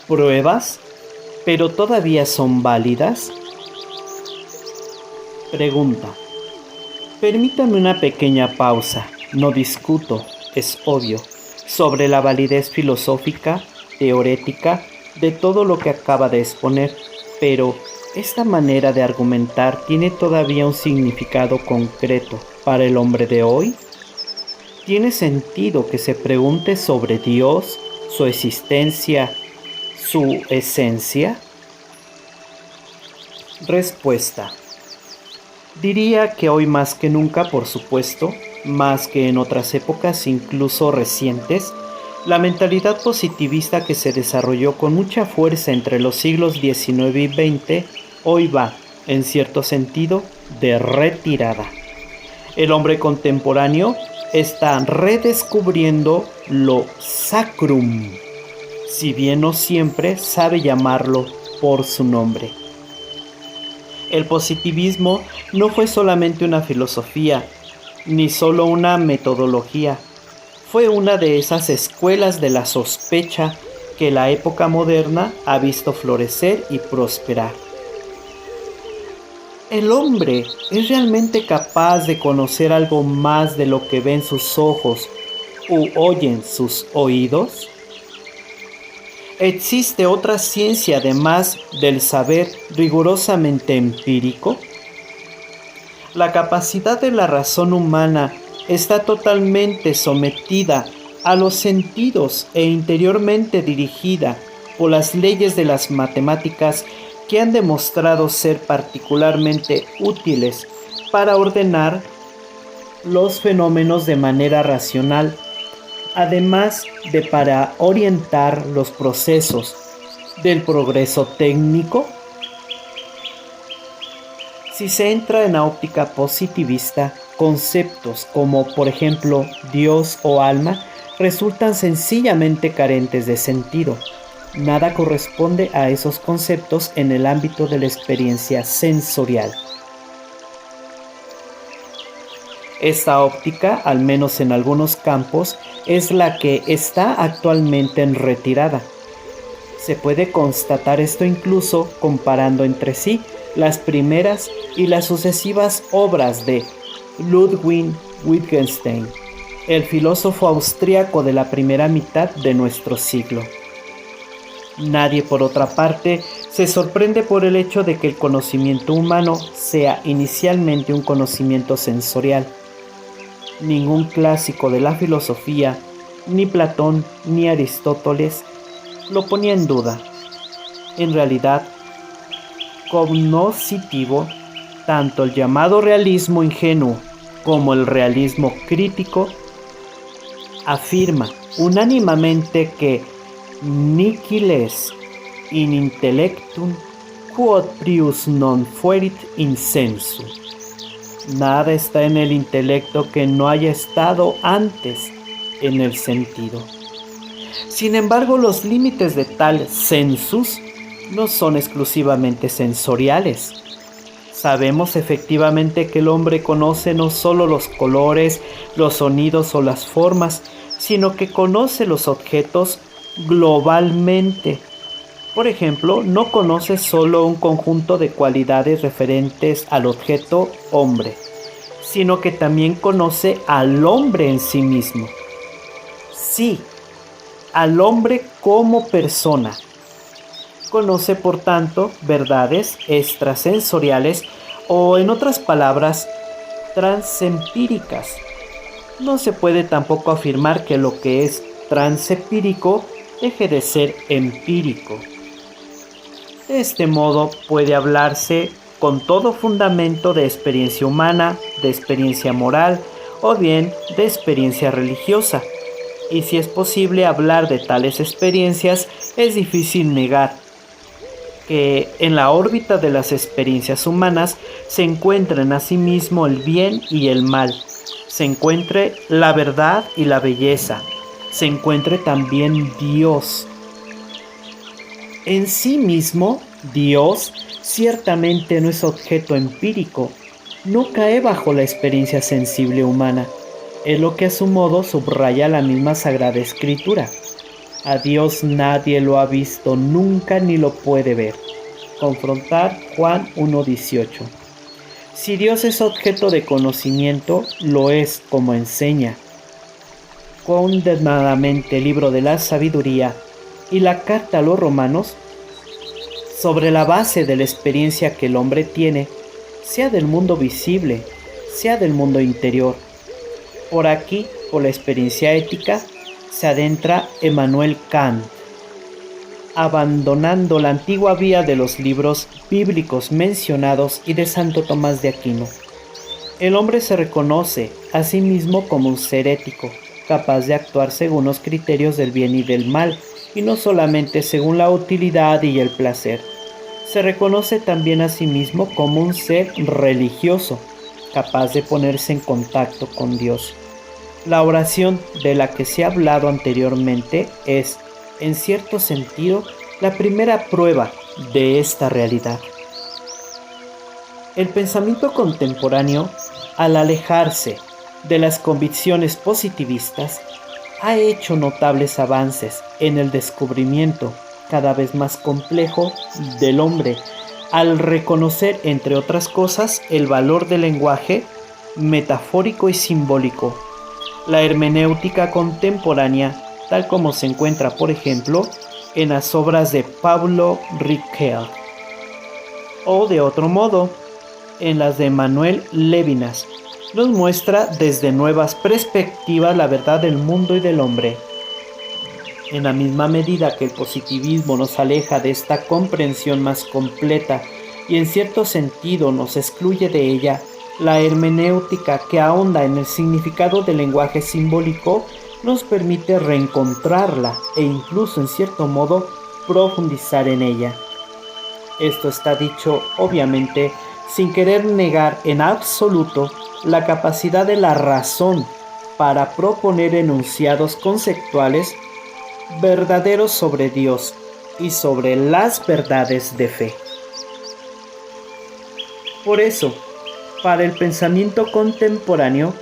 ¿Pruebas, pero todavía son válidas? Pregunta. Permítame una pequeña pausa. No discuto, es obvio, sobre la validez filosófica, teorética, de todo lo que acaba de exponer, pero esta manera de argumentar tiene todavía un significado concreto para el hombre de hoy. ¿Tiene sentido que se pregunte sobre Dios, su existencia, su esencia? Respuesta. Diría que hoy más que nunca, por supuesto, más que en otras épocas incluso recientes, la mentalidad positivista que se desarrolló con mucha fuerza entre los siglos XIX y XX hoy va, en cierto sentido, de retirada. El hombre contemporáneo está redescubriendo lo sacrum, si bien no siempre sabe llamarlo por su nombre. El positivismo no fue solamente una filosofía, ni solo una metodología. Fue una de esas escuelas de la sospecha que la época moderna ha visto florecer y prosperar. ¿El hombre es realmente capaz de conocer algo más de lo que ven sus ojos u oyen sus oídos? ¿Existe otra ciencia además del saber rigurosamente empírico? La capacidad de la razón humana está totalmente sometida a los sentidos e interiormente dirigida por las leyes de las matemáticas que han demostrado ser particularmente útiles para ordenar los fenómenos de manera racional, además de para orientar los procesos del progreso técnico. Si se entra en la óptica positivista, conceptos como por ejemplo Dios o alma resultan sencillamente carentes de sentido. Nada corresponde a esos conceptos en el ámbito de la experiencia sensorial. Esta óptica, al menos en algunos campos, es la que está actualmente en retirada. Se puede constatar esto incluso comparando entre sí las primeras y las sucesivas obras de Ludwig Wittgenstein, el filósofo austríaco de la primera mitad de nuestro siglo. Nadie, por otra parte, se sorprende por el hecho de que el conocimiento humano sea inicialmente un conocimiento sensorial. Ningún clásico de la filosofía, ni Platón ni Aristóteles, lo ponía en duda. En realidad, cognoscitivo, tanto el llamado realismo ingenuo como el realismo crítico afirma unánimemente que nihil est in intellectum quod prius non fuerit in sensu. Nada está en el intelecto que no haya estado antes en el sentido. Sin embargo, los límites de tal sensus no son exclusivamente sensoriales. Sabemos efectivamente que el hombre conoce no solo los colores, los sonidos o las formas, sino que conoce los objetos globalmente. Por ejemplo, no conoce solo un conjunto de cualidades referentes al objeto hombre, sino que también conoce al hombre en sí mismo. Sí, al hombre como persona. Conoce, por tanto, verdades extrasensoriales o, en otras palabras, transempíricas. No se puede tampoco afirmar que lo que es transempírico deje de ser empírico. De este modo puede hablarse con todo fundamento de experiencia humana, de experiencia moral o bien de experiencia religiosa. Y si es posible hablar de tales experiencias, es difícil negar que en la órbita de las experiencias humanas se encuentran asimismo el bien y el mal, se encuentre la verdad y la belleza, se encuentre también Dios. En sí mismo, Dios ciertamente no es objeto empírico, no cae bajo la experiencia sensible humana, es lo que a su modo subraya la misma Sagrada Escritura. A Dios nadie lo ha visto nunca ni lo puede ver. Confrontar Juan 1:18. Si Dios es objeto de conocimiento, lo es como enseña condenadamente el libro de la sabiduría y la carta a los romanos, sobre la base de la experiencia que el hombre tiene, sea del mundo visible, sea del mundo interior. Por aquí, por la experiencia ética, se adentra Emmanuel Kant, abandonando la antigua vía de los libros bíblicos mencionados y de Santo Tomás de Aquino. El hombre se reconoce a sí mismo como un ser ético, capaz de actuar según los criterios del bien y del mal, y no solamente según la utilidad y el placer. Se reconoce también a sí mismo como un ser religioso, capaz de ponerse en contacto con Dios. La oración de la que se ha hablado anteriormente es, en cierto sentido, la primera prueba de esta realidad. El pensamiento contemporáneo, al alejarse de las convicciones positivistas, ha hecho notables avances en el descubrimiento cada vez más complejo del hombre, al reconocer, entre otras cosas, el valor del lenguaje metafórico y simbólico. La hermenéutica contemporánea, tal como se encuentra, por ejemplo, en las obras de Pablo Riquel, o de otro modo, en las de Manuel Levinas, nos muestra desde nuevas perspectivas la verdad del mundo y del hombre. En la misma medida que el positivismo nos aleja de esta comprensión más completa y en cierto sentido nos excluye de ella, la hermenéutica, que ahonda en el significado del lenguaje simbólico, nos permite reencontrarla e incluso en cierto modo profundizar en ella. Esto está dicho obviamente sin querer negar en absoluto la capacidad de la razón para proponer enunciados conceptuales verdaderos sobre Dios y sobre las verdades de fe. Por eso, para el pensamiento contemporáneo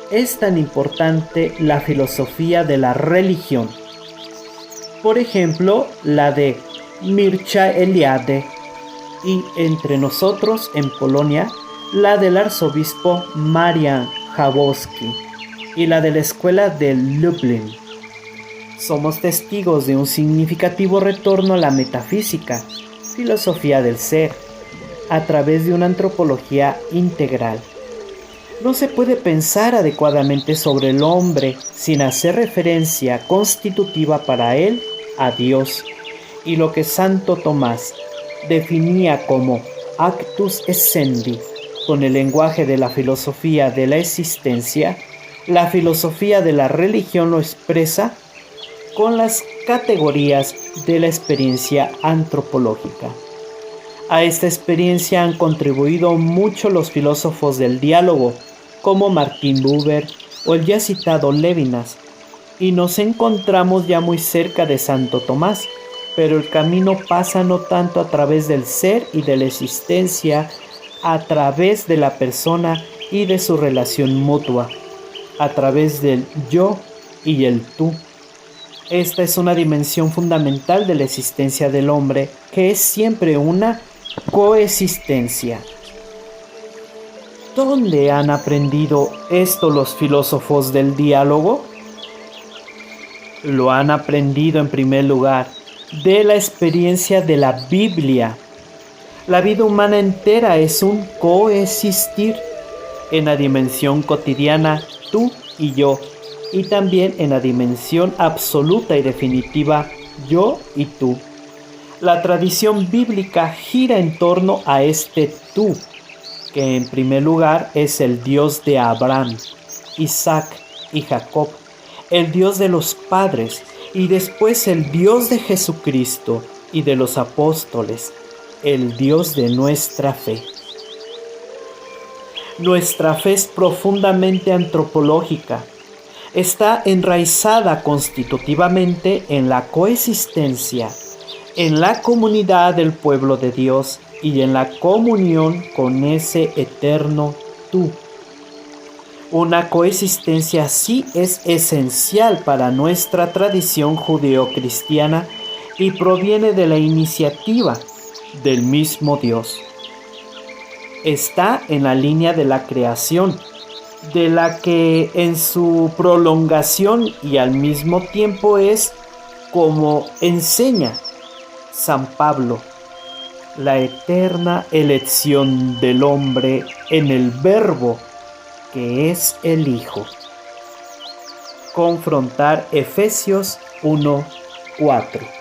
es tan importante la filosofía de la religión. Por ejemplo, la de Mircea Eliade, y entre nosotros en Polonia, la del arzobispo Marian Jaworski y la de la escuela de Lublin. Somos testigos de un significativo retorno a la metafísica, filosofía del ser, a través de una antropología integral. No se puede pensar adecuadamente sobre el hombre sin hacer referencia constitutiva para él a Dios, y lo que Santo Tomás definía como actus essendi con el lenguaje de la filosofía de la existencia, la filosofía de la religión lo expresa con las categorías de la experiencia antropológica. A esta experiencia han contribuido mucho los filósofos del diálogo, como Martin Buber o el ya citado Levinas, y nos encontramos ya muy cerca de Santo Tomás, pero el camino pasa no tanto a través del ser y de la existencia, a través de la persona y de su relación mutua, a través del yo y el tú. Esta es una dimensión fundamental de la existencia del hombre, que es siempre una coexistencia. ¿Dónde han aprendido esto los filósofos del diálogo? Lo han aprendido en primer lugar de la experiencia de la Biblia. La vida humana entera es un coexistir en la dimensión cotidiana, tú y yo, y también en la dimensión absoluta y definitiva, yo y tú. La tradición bíblica gira en torno a este tú, que en primer lugar es el Dios de Abraham, Isaac y Jacob, el Dios de los padres, y después el Dios de Jesucristo y de los apóstoles, el Dios de nuestra fe. Nuestra fe es profundamente antropológica. Está enraizada constitutivamente en la coexistencia, en la comunidad del pueblo de Dios y en la comunión con ese eterno tú. Una coexistencia así es esencial para nuestra tradición judeocristiana y proviene de la iniciativa del mismo Dios. Está en la línea de la creación, de la que en su prolongación y al mismo tiempo es, como enseña San Pablo, la eterna elección del hombre en el Verbo que es el Hijo. Confrontar Efesios 1:4.